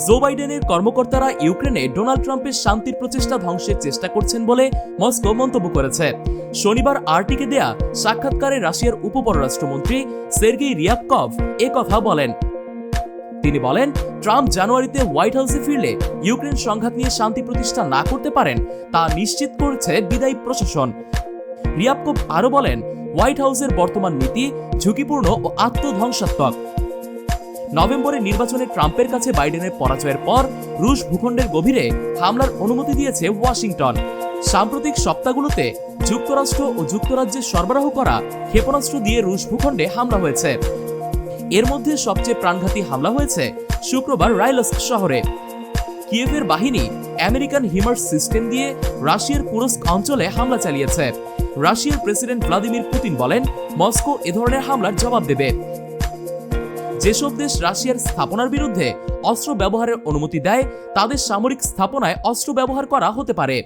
জো বাইডেনের কর্মকর্তারা ইউক্রেনে ডোনাল্ড ট্রাম্পের শান্তির প্রচেষ্টা ধ্বংসের চেষ্টা করছেন বলে মস্কো মন্তব্য করেছে। শনিবার আরটিকে দেয়া সাক্ষাৎকারে রাশিয়ার উপপররাষ্ট্রমন্ত্রী সের্গেই রিয়াবকভ কথা বলেন। তিনি বলেন, ট্রাম্প জানুয়ারিতে হোয়াইট হাউসে ফিরলে ইউক্রেন সংঘাত নিয়ে শান্তি প্রতিষ্ঠা না করতে পারেন তা নিশ্চিত করেছে বিদায়ী প্রশাসন। রিয়াবকভ আরও বলেন, হোয়াইট হাউসের বর্তমান নীতি ঝুঁকিপূর্ণ ও আত্মধ্বংসাত্মক। নভেম্বরে নির্বাচনে ট্রাম্পের কাছে বাইডেনের পরাজয়ের পর রুশ ভূখণ্ডের গভীরে হামলার অনুমতি দিয়েছে ওয়াশিংটন। সাম্প্রতিক সপ্তাহগুলোতে যুক্তরাষ্ট্র ও যুক্তরাজ্যে সরবরাহ করা ক্ষেপণাস্ত্র দিয়ে রুশ ভূখণ্ডে হামলা হয়েছে। এর মধ্যে সবচেয়ে প্রাণঘাতী হামলা হয়েছে শুক্রবার রাইলস্ক শহরে। কিয়েভের বাহিনী আমেরিকান হিমার্স সিস্টেম দিয়ে রাশিয়ার কুরস্ক অঞ্চলে হামলা চালিয়েছে। রাশিয়ার প্রেসিডেন্ট ভ্লাদিমির পুতিন বলেন, মস্কো এ ধরনের হামলার জবাব দেবে। যেসব দেশ রাশিয়ার স্থাপনার বিরুদ্ধে অস্ত্র ব্যবহারের অনুমতি দেয় তাদের সামরিক স্থাপনায় অস্ত্র ব্যবহার করা হতে পারে।